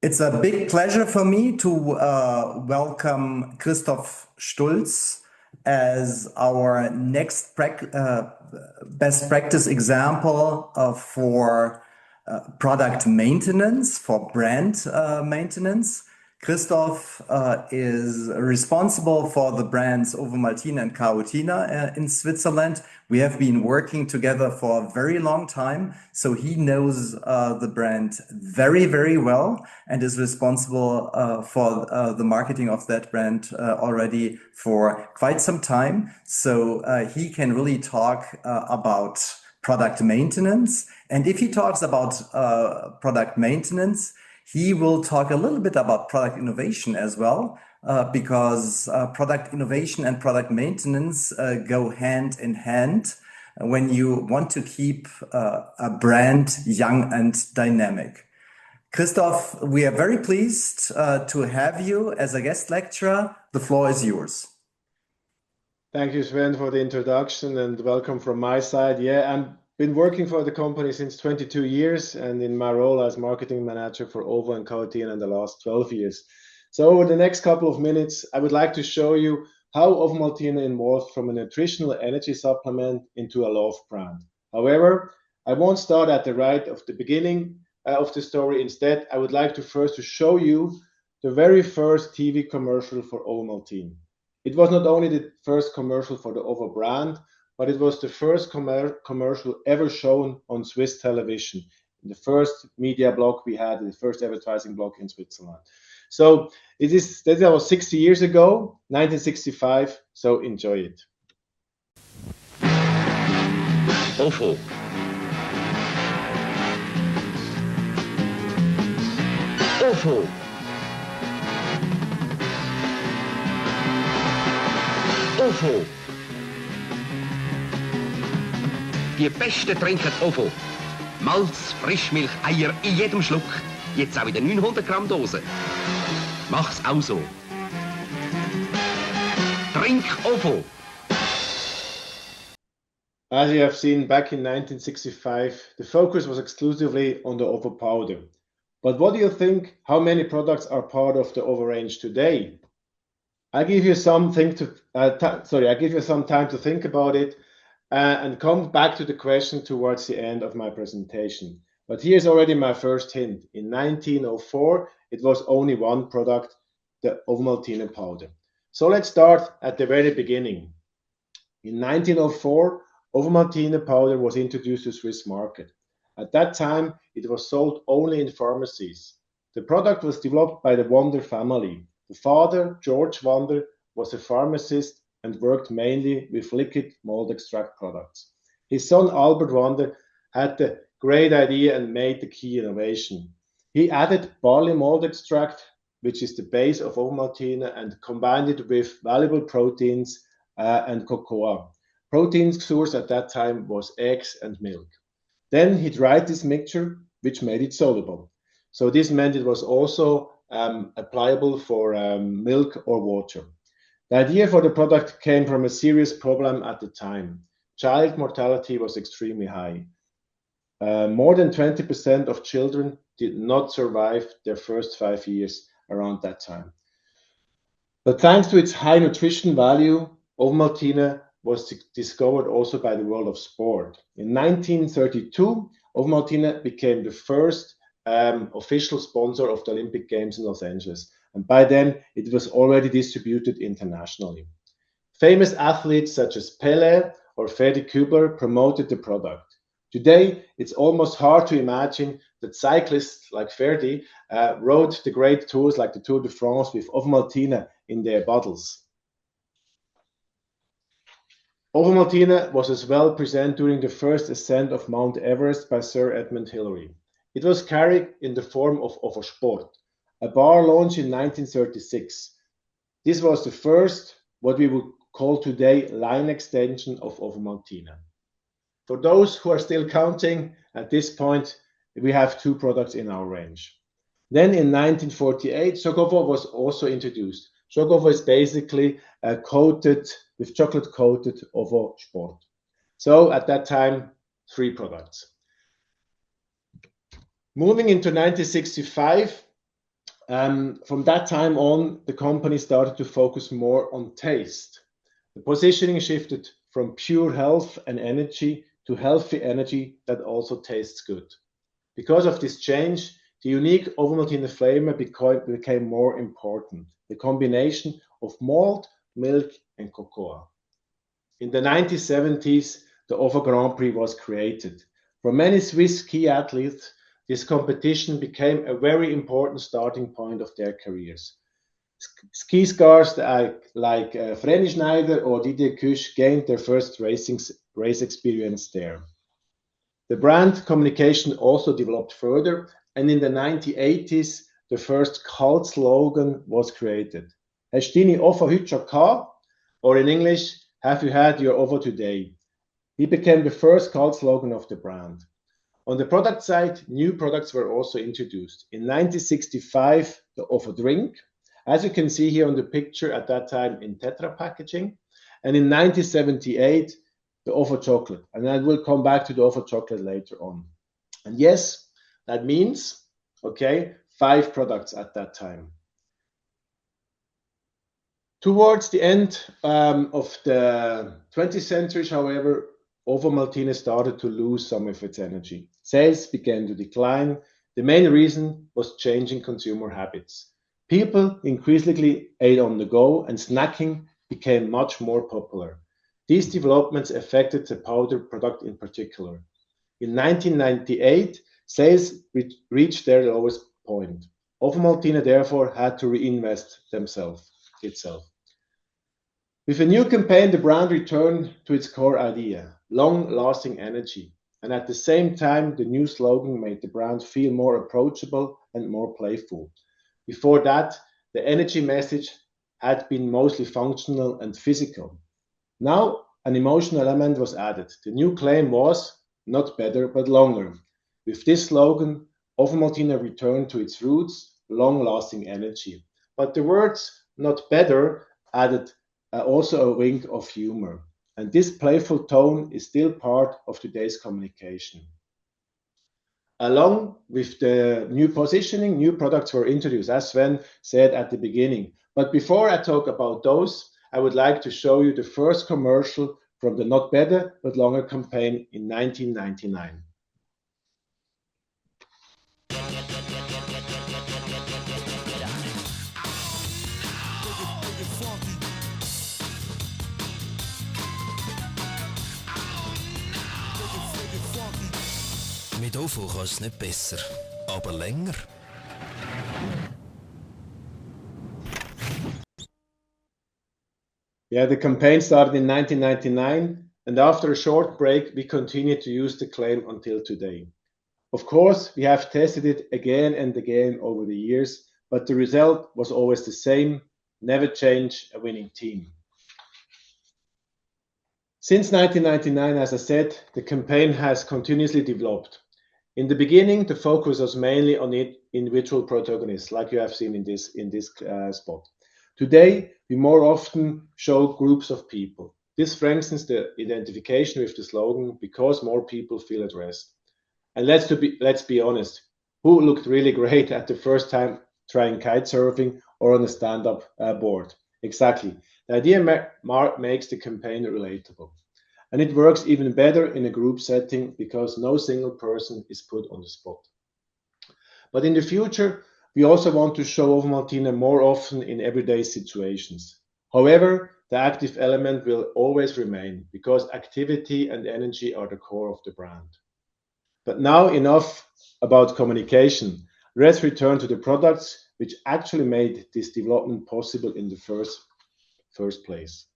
It's a big pleasure for me to welcome Christoph Stulz as our next best practice example for product maintenance, for brand maintenance. Christoph is responsible for the brands Ovomaltine and Carotina in Switzerland. We have been working together for a very long time, so he knows the brand very, very well and is responsible for the marketing of that brand already for quite some time. So he can really talk about product maintenance. And if he talks about product maintenance, he will talk a little bit about product innovation as well, because product innovation and product maintenance go hand in hand when you want to keep a brand young and dynamic. Christoph, we are very pleased to have you as a guest lecturer. The floor is yours. Thank you, Sven, for the introduction, and welcome from my side. Yeah, I've been working for the company since 22 years, and in my role as marketing manager for Ovo and Carotina in the last 12 years. So over the next couple of minutes, I would like to show you how Ovomaltine evolved from a nutritional energy supplement into a love brand. However, I won't start at the right of the beginning of the story. Instead, I would like to first show you the very first TV commercial for Ovomaltine. It was not only the first commercial for the Ovo brand, but it was the first commercial ever shown on Swiss television, the first media block we had, the first advertising block in Switzerland. So that was 60 years ago, 1965, so enjoy it. Ovo. Ovo. Ovo. Die Besten trinken Ovo. Malz, Frischmilch, Eier in jedem Schluck. Jetzt auch in der 900 Gramm Dose. Mach's auch so. Trink Ovo. As you have seen back in 1965, the focus was exclusively on the Ovo powder. But what do you think? How many products are part of the Ovo range today? I give you some time to think about it and come back to the question towards the end of my presentation. But here's already my first hint. In 1904, it was only one product, the Ovomaltine powder. So let's start at the very beginning. In 1904, Ovomaltine powder was introduced to the Swiss market. At that time, it was sold only in pharmacies. The product was developed by the Wander family. The father, George Wander, was a pharmacist and worked mainly with liquid malt extract products. His son, Albert Wander, had the great idea and made the key innovation. He added barley malt extract, which is the base of Ovomaltine, and combined it with valuable proteins and cocoa. Protein source at that time was eggs and milk. Then he dried this mixture, which made it soluble. So this meant it was also applicable for milk or water. The idea for the product came from a serious problem at the time. Child mortality was extremely high. More than 20% of children did not survive their first 5 years around that time. But thanks to its high nutrition value, Ovomaltine was discovered also by the world of sport. In 1932, Ovomaltine became the first official sponsor of the Olympic Games in Los Angeles. And by then, it was already distributed internationally. Famous athletes such as Pelé or Ferdi Kübler promoted the product. Today, it's almost hard to imagine that cyclists like Ferdi rode the great tours like the Tour de France with Ovomaltine in their bottles. Ovomaltine was as well present during the first ascent of Mount Everest by Sir Edmund Hillary. It was carried in the form of Ovosport, a bar launched in 1936. This was the first, what we would call today, line extension of Ovomaltine. For those who are still counting, at this point, we have 2 products in our range. Then in 1948, Chocovo was also introduced. Chocovo is basically coated with chocolate-coated Ovo Sport. So at that time, 3 products. Moving into 1965, From that time on, the company started to focus more on taste. The positioning shifted from pure health and energy to healthy energy that also tastes good. Because of this change, the unique Ovomaltine flavor became more important, the combination of malt, milk, and cocoa. In the 1970s, the Ovo Grand Prix was created. For many Swiss ski athletes, this competition became a very important starting point of their careers. Ski stars like Vreni Schneider or Didier Kusch gained their first race experience there. The brand communication also developed further, and in the 1980s, the first cult slogan was created. Hast du deine Ovo heute schon gehabt? Or in English, have you had your Ovo today? It became the first cult slogan of the brand. On the product side, new products were also introduced. In 1965, the Ovo drink, as you can see here on the picture at that time in Tetra packaging. And in 1978, the Ovo chocolate. And I will come back to the Ovo chocolate later on. And yes, that means, okay, 5 products at that time. Towards the end of the 20th century, however, Ovomaltine started to lose some of its energy. Sales began to decline. The main reason was changing consumer habits. People increasingly ate on the go, and snacking became much more popular. These developments affected the powder product in particular. In 1998, sales reached their lowest point. Ovomaltine therefore had to reinvest itself. With a new campaign, the brand returned to its core idea, long-lasting energy. And at the same time, the new slogan made the brand feel more approachable and more playful. Before that, the energy message had been mostly functional and physical. Now, an emotional element was added. The new claim was, not better, but longer. With this slogan, Ovomaltine returned to its roots, long-lasting energy. But the words, not better, added also a wink of humor. And this playful tone is still part of today's communication. Along with the new positioning, new products were introduced, as Sven said at the beginning. But before I talk about those, I would like to show you the first commercial from the Not Better But Longer campaign in 1999. Mit Ovo kann es nicht besser, aber länger. Yeah, the campaign started in 1999, and after a short break, we continued to use the claim until today. Of course, we have tested it again and again over the years, but the result was always the same: never change a winning team. Since 1999, as I said, the campaign has continuously developed. In the beginning, the focus was mainly on individual protagonists, like you have seen in this spot. Today, we more often show groups of people. This strengthens the identification with the slogan because more people feel addressed. And let's be honest, who looked really great at the first time trying kite surfing or on a stand-up board? Exactly. The idea makes the campaign relatable. And it works even better in a group setting because no single person is put on the spot. But in the future, we also want to show Ovomaltine more often in everyday situations. However, the active element will always remain because activity and energy are the core of the brand. But now enough about communication. Let's return to the products which actually made this development possible in the first place.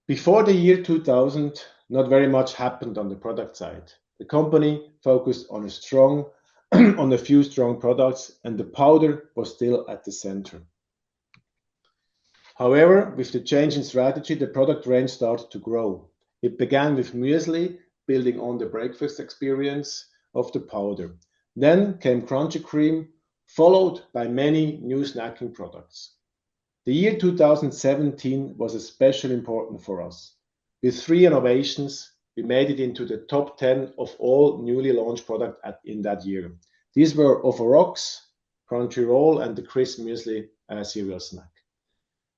Before the year 2000, not very much happened on the product side. The company focused on a few strong products, and the powder was still at the center. However, with the change in strategy, the product range started to grow. It began with muesli, building on the breakfast experience of the powder. Then came crunchy cream, followed by many new snacking products. The year 2017 was especially important for us. With 3 innovations, we made it into the top 10 of all newly launched products in that year. These were Ovo Rocks, Crunchy Roll, and the Crisp Muesli cereal snack.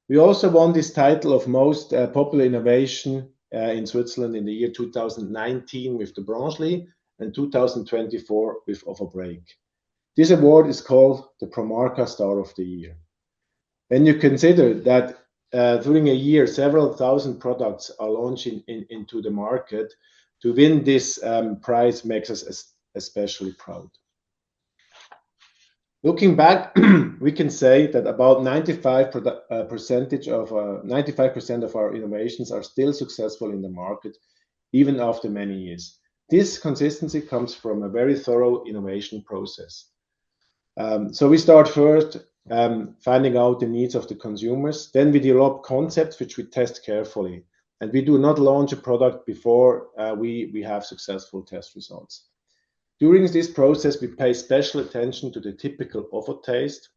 We also won this title of most popular innovation in Switzerland in the year 2019 with the Branchly and 2024 with Ovo Break. This award is called the Promarca Star of the Year. When you consider that during a year, several thousand products are launched into the market, to win this prize makes us especially proud. Looking back, we can say that about 95% of our innovations are still successful in the market, even after many years. This consistency comes from a very thorough innovation process. So we start first finding out the needs of the consumers. Then we develop concepts which we test carefully. And we do not launch a product before we have successful test results. During this process, we pay special attention to the typical Ovo taste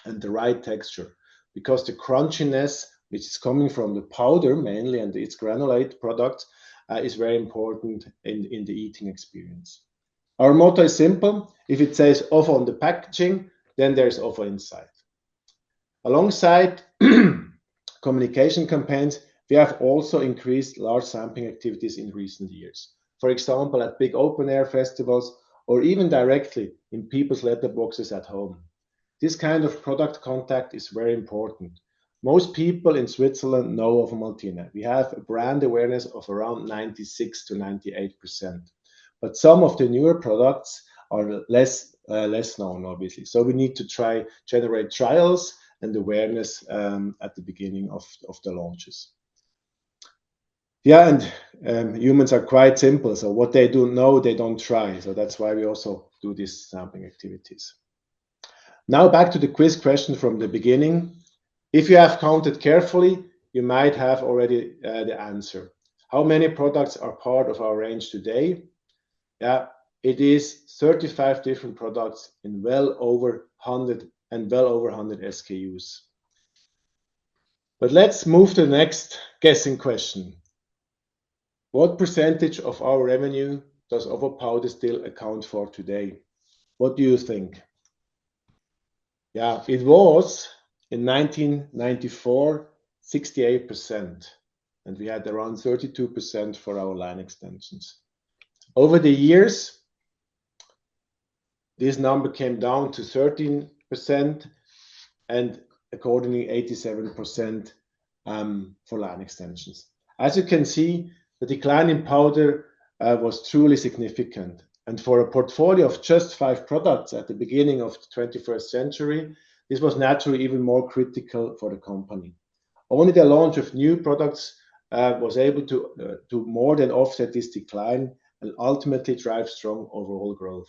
and the right texture, because the crunchiness, which is coming from the powder mainly and its granulate product, is very important in the eating experience. Our motto is simple. If it says Ovo on the packaging, then there's Ovo inside. Alongside communication campaigns, we have also increased large sampling activities in recent years. For example, at big open-air festivals, or even directly in people's letterboxes at home. This kind of product contact is very important. Most people in Switzerland know Ovomaltine. We have a brand awareness of around 96 to 98%. But some of the newer products are less known, obviously. So we need to generate trials and awareness at the beginning of the launches. Yeah, and humans are quite simple. So what they don't know, they don't try. So that's why we also do these sampling activities. Now back to the quiz question from the beginning. If you have counted carefully, you might have already the answer. How many products are part of our range today? Yeah, it is 35 different products in well over 100 SKUs. But let's move to the next guessing question. What percentage of our revenue does Ovo powder still account for today? What do you think? Yeah, it was in 1994, 68%, and we had around 32% for our line extensions. Over the years, this number came down to 13% and accordingly 87% for line extensions. As you can see, the decline in powder was truly significant. And for a portfolio of just 5 products at the beginning of the 21st century, this was naturally even more critical for the company. Only the launch of new products was able to more than offset this decline and ultimately drive strong overall growth.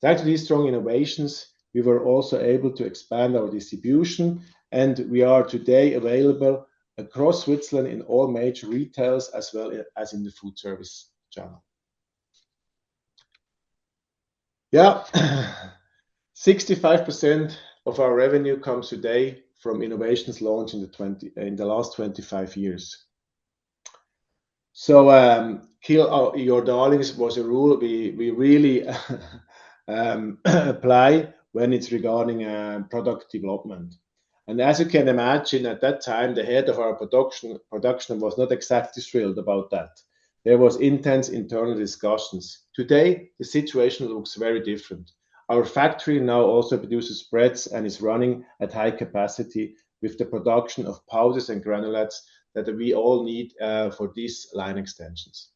Thanks to these strong innovations, we were also able to expand our distribution, and we are today available across Switzerland in all major retailers as well as in the food service channel. Yeah, 65% of our revenue comes today from innovations launched in the last 25 years. So kill your darlings was a rule we really apply when it's regarding product development. And as you can imagine, at that time, the head of our production was not exactly thrilled about that. There was intense internal discussions. Today, the situation looks very different. Our factory now also produces breads and is running at high capacity with the production of powders and granulates that we all need for these line extensions.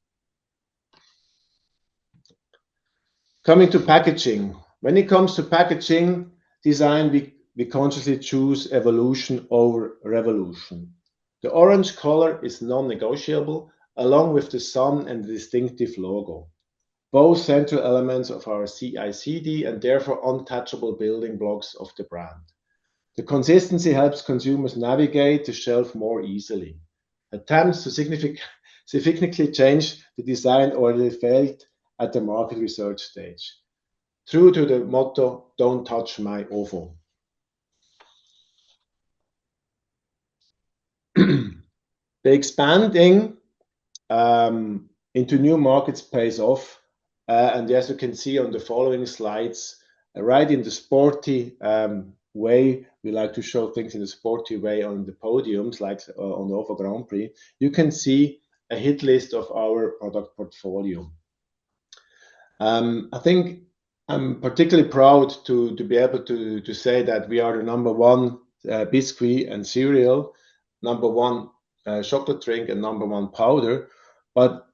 Coming to packaging. When it comes to packaging design, we consciously choose evolution over revolution. The orange color is non-negotiable, along with the sun and the distinctive logo, both central elements of our CICD and therefore untouchable building blocks of the brand. The consistency helps consumers navigate the shelf more easily. Attempts to significantly change the design already failed at the market research stage. True to the motto, don't touch my Ovo. The expanding into new markets pays off, and as you can see on the following slides, right in the sporty way. We like to show things in a sporty way on the podiums, like on the Ovo Grand Prix. You can see a hit list of our product portfolio. I think I'm particularly proud to be able to say that we are the number one biscuit and cereal, number one chocolate drink, and number one powder. But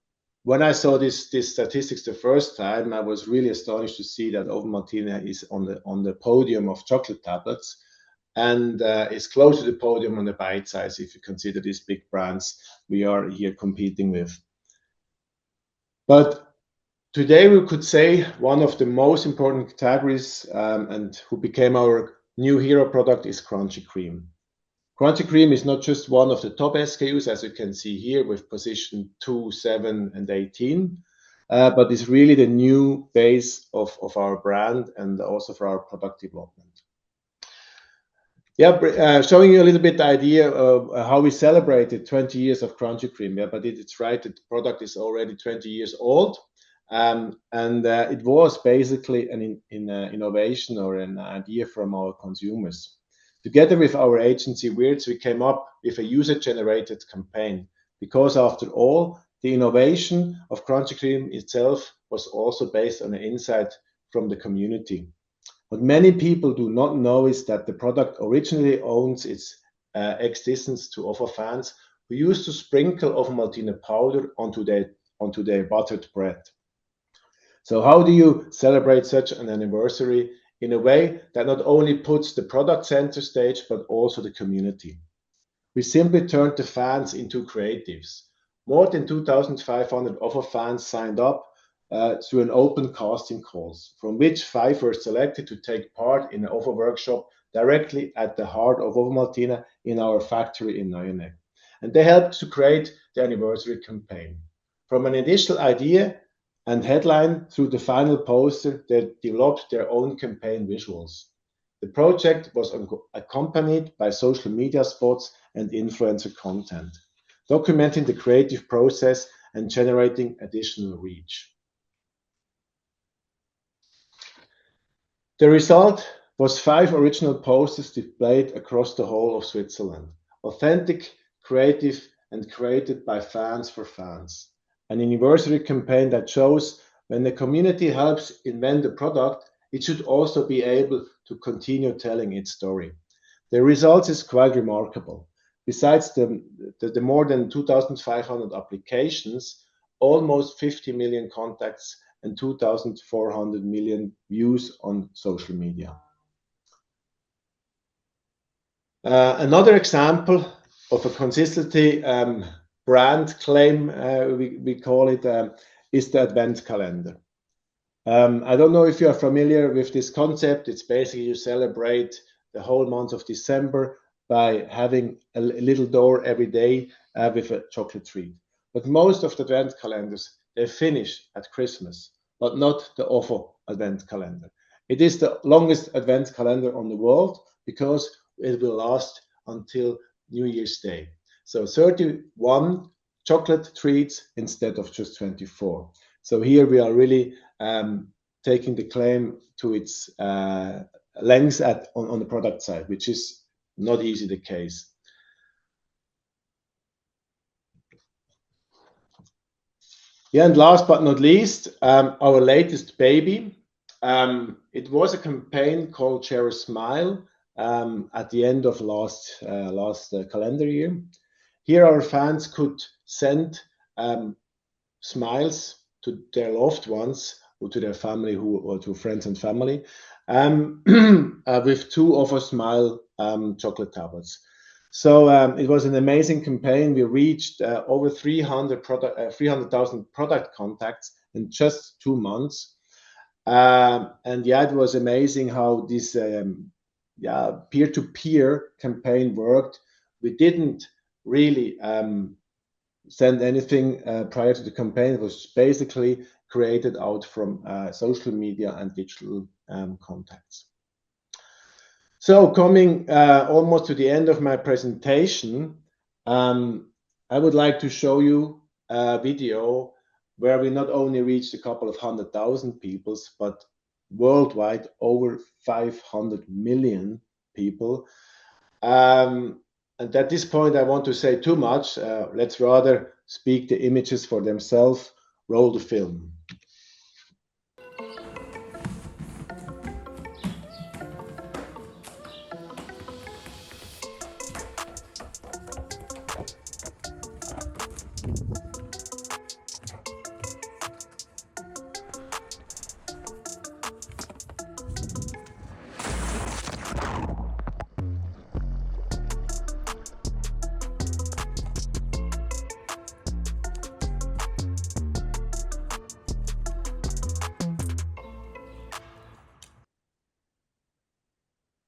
when I saw this statistics the first time, I was really astonished to see that Ovomaltine is on the podium of chocolate tablets, and is close to the podium on the bite size if you consider these big brands we are here competing with. But today we could say one of the most important categories and who became our new hero product is Crunchy Cream. Crunchy Cream is not just one of the top SKUs, as you can see here, with position 2, 7, and 18, but is really the new base of our brand and also for our product development. Yeah, showing you a little bit the idea of how we celebrated 20 years of Crunchy Cream. Yeah, but it's right that the product is already 20 years old. It was basically an innovation or an idea from our consumers. Together with our agency Weirds, we came up with a user-generated campaign because, after all, the innovation of Crunchy Cream itself was also based on an insight from the community. What many people do not know is that the product originally owes its existence to Ovo fans who used to sprinkle Ovomaltine powder onto their buttered bread. So how do you celebrate such an anniversary in a way that not only puts the product center stage, but also the community? We simply turned the fans into creatives. More than 2,500 Ovo fans signed up through an open casting calls, from which 5 were selected to take part in an Ovo workshop directly at the heart of Ovomaltine in our factory in Neueneck. And they helped to create the anniversary campaign. From an initial idea and headline through the final poster, they developed their own campaign visuals. The project was accompanied by social media spots and influencer content, documenting the creative process and generating additional reach. The result was 5 original posters displayed across the whole of Switzerland. Authentic, creative, and created by fans for fans. An anniversary campaign that shows when the community helps invent a product, it should also be able to continue telling its story. The result is quite remarkable. Besides the more than 2,500 applications, almost 50 million contacts and 2,400 million views on social media. Another example of a consistency brand claim, we call it, is the Advent calendar. I don't know if you are familiar with this concept. It's basically you celebrate the whole month of December by having a little door every day with a chocolate treat. But most of the Advent calendars, they finish at Christmas, but not the Ovo Advent calendar. It is the longest Advent calendar on the world because it will last until New Year's Day. So 31 chocolate treats instead of just 24. So here we are really taking the claim to its length on the product side, which is not easy the case. Yeah, and last but not least, our latest baby. It was a campaign called Share a Smile at the end of last calendar year. Here our fans could send smiles to their loved ones or to their family or to friends and family with 2 Ovo Smile chocolate tablets. So it was an amazing campaign. We reached over 300,000 product contacts in just 2 months. And yeah, it was amazing how this peer-to-peer campaign worked. We didn't really send anything prior to the campaign. It was basically created out from social media and digital contacts. So coming almost to the end of my presentation, I would like to show you a video where we not only reached a couple of 100,000 people, but worldwide, over 500 million people. And at this point, I want to say too much. Let's rather speak the images for themselves. Roll the film.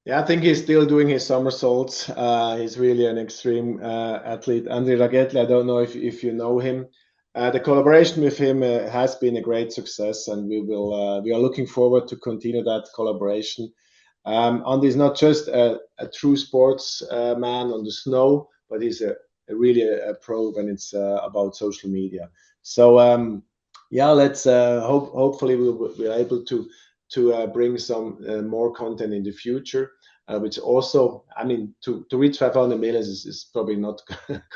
Yeah, I think he's still doing his somersaults. He's really an extreme athlete. Andre Ragetli, I don't know if you know him. The collaboration with him has been a great success, and we are looking forward to continue that collaboration. Andre is not just a true sports man on the snow, but he's really a pro when it's about social media. So yeah, let's hopefully we'll be able to bring some more content in the future. Which also, I mean, to reach 500 million is probably not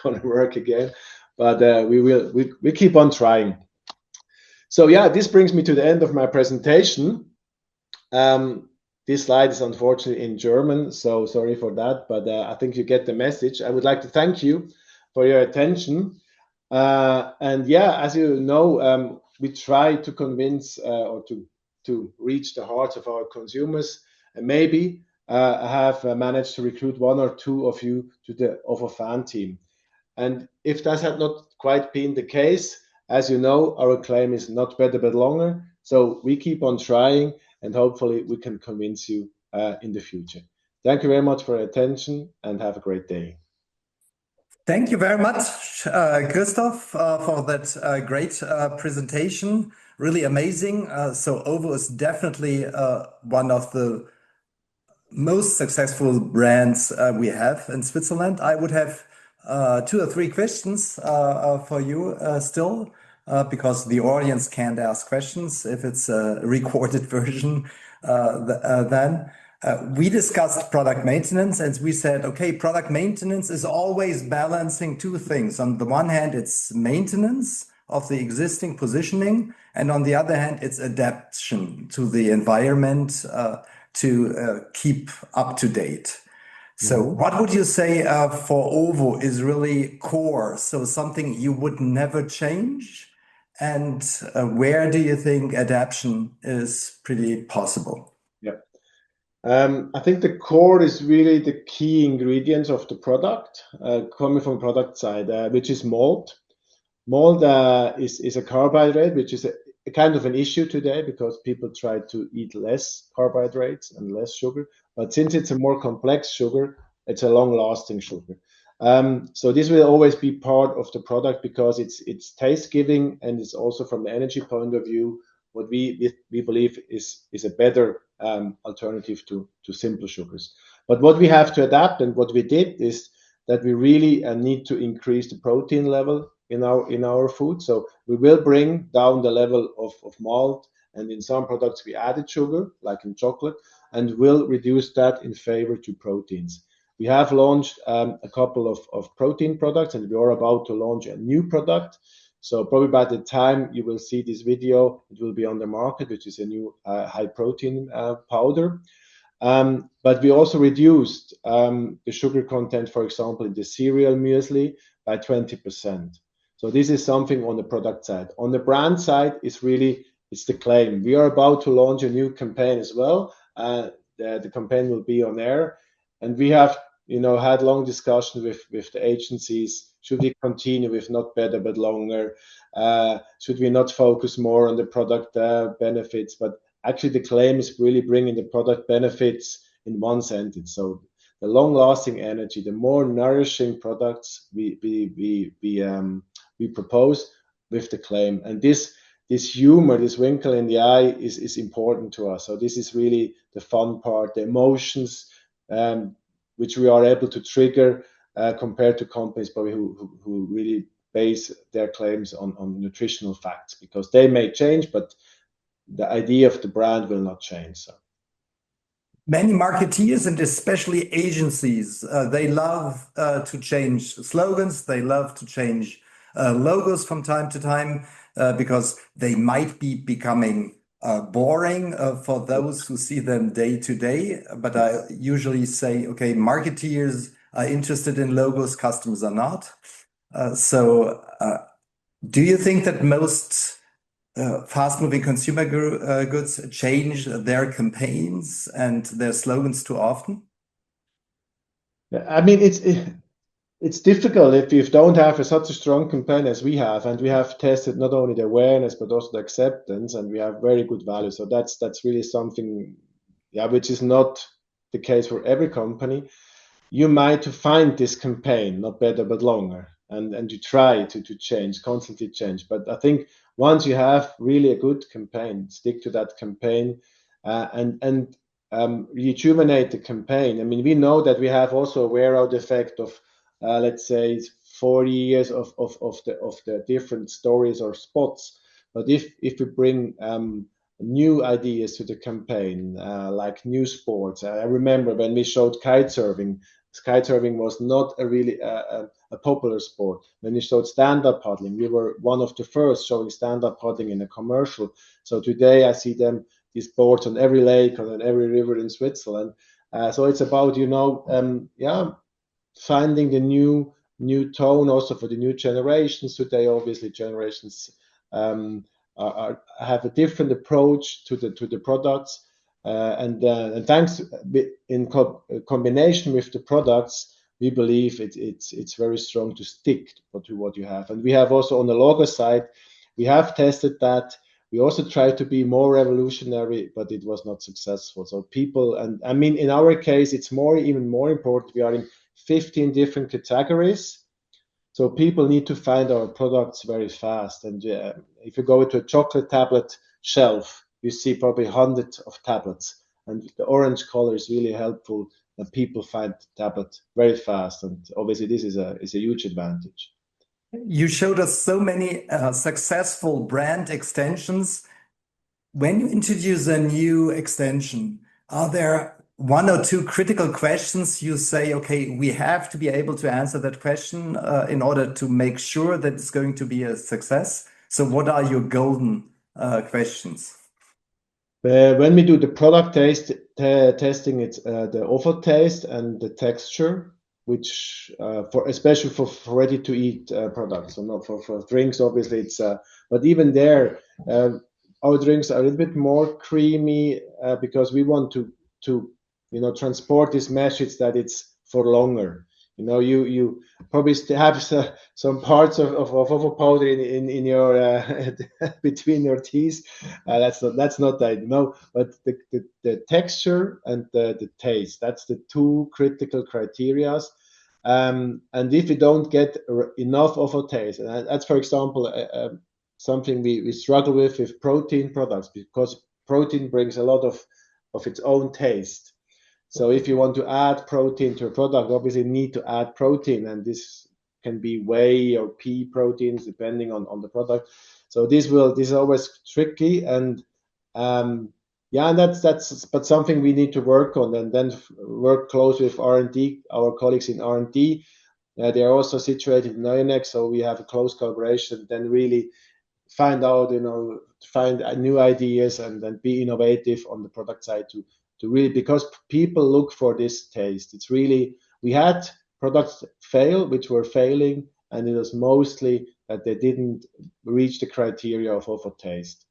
going to work again, but we keep on trying. So yeah, this brings me to the end of my presentation. This slide is unfortunately in German, so sorry for that, but I think you get the message. I would like to thank you for your attention. And yeah, as you know, we try to convince or to reach the hearts of our consumers, and maybe I have managed to recruit one or two of you to the Ovo fan team. And if that had not quite been the case, as you know, our claim is not better but longer. So we keep on trying, and hopefully we can convince you in the future. Thank you very much for your attention, and have a great day. Thank you very much, Christoph, for that great presentation. Really amazing. So Ovo is definitely one of the most successful brands we have in Switzerland. I would have 2 or 3 questions for you still, because the audience can't ask questions if it's a recorded version. Then we discussed product maintenance, and we said, okay, product maintenance is always balancing 2 things. On the one hand, it's maintenance of the existing positioning, and on the other hand, it's adaptation to the environment to keep up to date. So what would you say for Ovo is really core? So something you would never change? And where do you think adaptation is pretty possible? Yeah. I think the core is really the key ingredients of the product, coming from product side, which is malt. Malt is a carbohydrate, which is a kind of an issue today because people try to eat less carbohydrates and less sugar. But since it's a more complex sugar, it's a long-lasting sugar. So this will always be part of the product because it's taste-giving, and it's also from the energy point of view what we believe is a better alternative to simple sugars. But what we have to adapt, and what we did, is that we really need to increase the protein level in our food. So we will bring down the level of malt, and in some products we added sugar, like in chocolate, and will reduce that in favor to proteins. We have launched a couple of protein products, and we are about to launch a new product. So probably by the time you will see this video, it will be on the market, which is a new high protein powder. But we also reduced the sugar content, for example, in the cereal muesli by 20%. So this is something on the product side. On the brand side, it's the claim. We are about to launch a new campaign as well. The campaign will be on air, and we have had long discussions with the agencies. Should we continue with not better but longer? Should we not focus more on the product benefits? But actually, the claim is really bringing the product benefits in one sentence. So the long-lasting energy, the more nourishing products we propose with the claim, and this humor, this wrinkle in the eye is important to us. So this is really the fun part, the emotions, which we are able to trigger compared to companies probably who really base their claims on nutritional facts, because they may change, but the idea of the brand will not change. So. Many marketeers and especially agencies, they love to change slogans. They love to change logos from time to time because they might be becoming boring for those who see them day to day. But I usually say, okay, marketeers are interested in logos, customers are not. Do you think that most fast-moving consumer goods change their campaigns and their slogans too often? I mean, it's difficult if you don't have such a strong campaign as we have, and we have tested not only the awareness but also the acceptance, and we have very good value. So that's really something, yeah, which is not the case for every company. You might find this campaign not better but longer, and you try to change, constantly change. But I think once you have really a good campaign, stick to that campaign and rejuvenate the campaign. I mean, we know that we have also a wear-out effect of let's say 40 years of the different stories or spots. But if we bring new ideas to the campaign, like new sports, I remember when we showed kitesurfing. Kitesurfing was not a really a popular sport. When we showed stand-up paddling, we were one of the first showing stand-up paddling in a commercial. So today I see these boards on every lake and on every river in Switzerland. So it's about finding the new tone also for the new generations. Today, obviously, generations have a different approach to the products, and thanks in combination with the products, we believe it's very strong to stick to what you have. And we have also on the logo side, we have tested that. We also tried to be more revolutionary, but it was not successful. So people, and I mean, in our case, it's even more important. We are in 15 different categories. So people need to find our products very fast. And if you go to a chocolate tablet shelf, you see probably hundreds of tablets. And the orange color is really helpful, and people find the tablet very fast. And obviously, this is a huge advantage. You showed us so many successful brand extensions. When you introduce a new extension, are there one or two critical questions you say, okay, we have to be able to answer that question in order to make sure that it's going to be a success? So what are your golden questions? When we do the product testing, it's the offer taste and the texture, which especially for ready-to-eat products, so not for drinks. Obviously, it's but even there, our drinks are a little bit more creamy because we want to transport this message that it's for longer. You probably have some parts of ovo powder in your between your teeth. That's not that, but the texture and the taste, that's the two critical criteria. And if you don't get enough of a taste, and that's, for example, something we struggle with protein products, because protein brings a lot of its own taste. So if you want to add protein to a product, obviously you need to add protein, and this can be whey or pea proteins depending on the product. So this is always tricky, and and that's but something we need to work on, and then work close with R&D, our colleagues in R&D. They are also situated in Neueneck, so we have a close collaboration. Then really find out, find new ideas, and then be innovative on the product side to really, because people look for this taste. It's really, we had products which were failing, and it was mostly that they didn't reach the criteria of taste.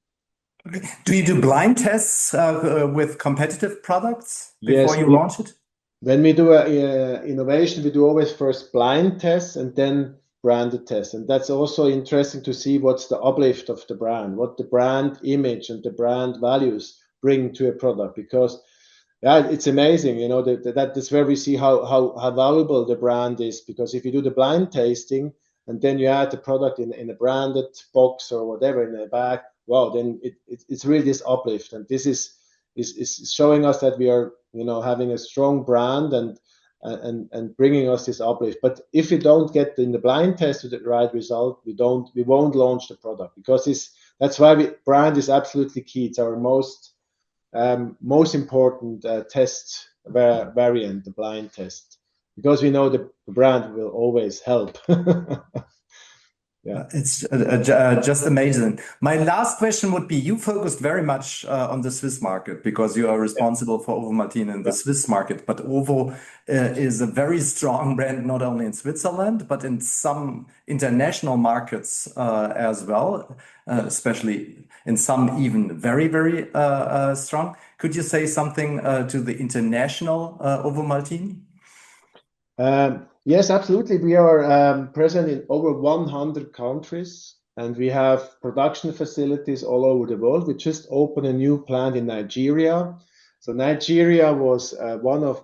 Do you do blind tests with competitive products before you launch it? When we do innovation, we do always first blind tests and then branded tests. And that's also interesting to see what's the uplift of the brand, what the brand image and the brand values bring to a product, because it's amazing, that is where we see how valuable the brand is. Because if you do the blind tasting and then you add the product in a branded box or whatever in a bag, wow, then it's really this uplift. And this is showing us that we are, having a strong brand and bringing us this uplift. But if you don't get in the blind test the right result, we won't launch the product, because That's why brand is absolutely key. It's our most important test variant, the blind test, because we know the brand will always help. Yeah. It's just amazing. My last question would be, you focused very much on the Swiss market because you are responsible for Ovomaltine in the Swiss market, but Ovo is a very strong brand, not only in Switzerland, but in some international markets as well, especially in some even very, very strong. Could you say something to the international Ovomaltine? Yes, absolutely. We are present in over 100 countries, and we have production facilities all over the world. We just opened a new plant in Nigeria. So Nigeria was a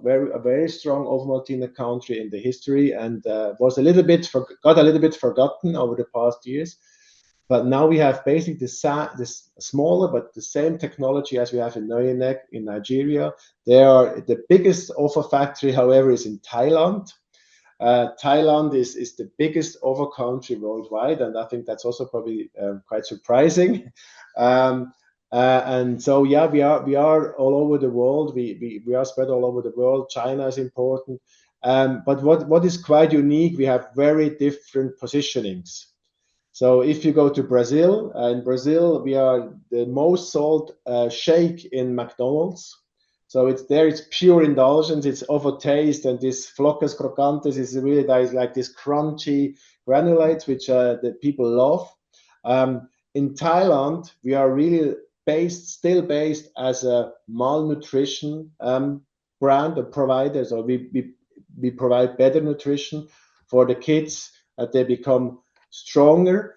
very strong Ovomaltine country in the history, and got a little bit forgotten over the past years. But now we have basically this smaller but the same technology as we have in Neueneck in Nigeria. The biggest Ovo factory, however, is in Thailand. Thailand is the biggest Ovo country worldwide, and I think that's also probably quite surprising. And so, yeah, we are all over the world. We are spread all over the world. China is important. But what is quite unique, we have very different positionings. So if you go to Brazil, in Brazil, we are the most sold shake in McDonald's. So it's pure indulgence. It's Ovo taste, and this flocos crocantes is really like this crunchy granulates, which the people love. In Thailand, we are really still based as a malnutrition brand or provider. So we provide better nutrition for the kids that they become stronger,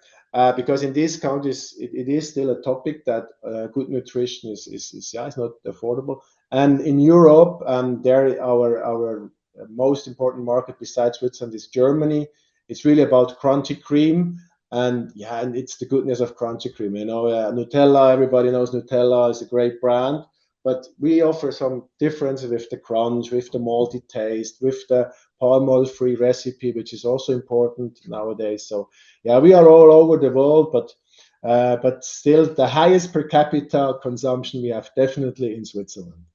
because in these countries it is still a topic that good nutrition is not affordable. And in Europe, our most important market besides Switzerland is Germany. It's really about crunchy cream, and it's the goodness of crunchy cream. Nutella, everybody knows Nutella is a great brand, but we offer some differences with the crunch, with the malty taste, with the palm oil-free recipe, which is also important nowadays. So yeah, we are all over the world, but still the highest per capita consumption we have definitely in Switzerland.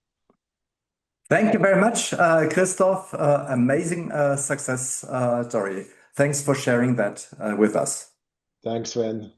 Thank you very much, Christoph. Amazing success story. Thanks for sharing that with us. Thanks, Sven.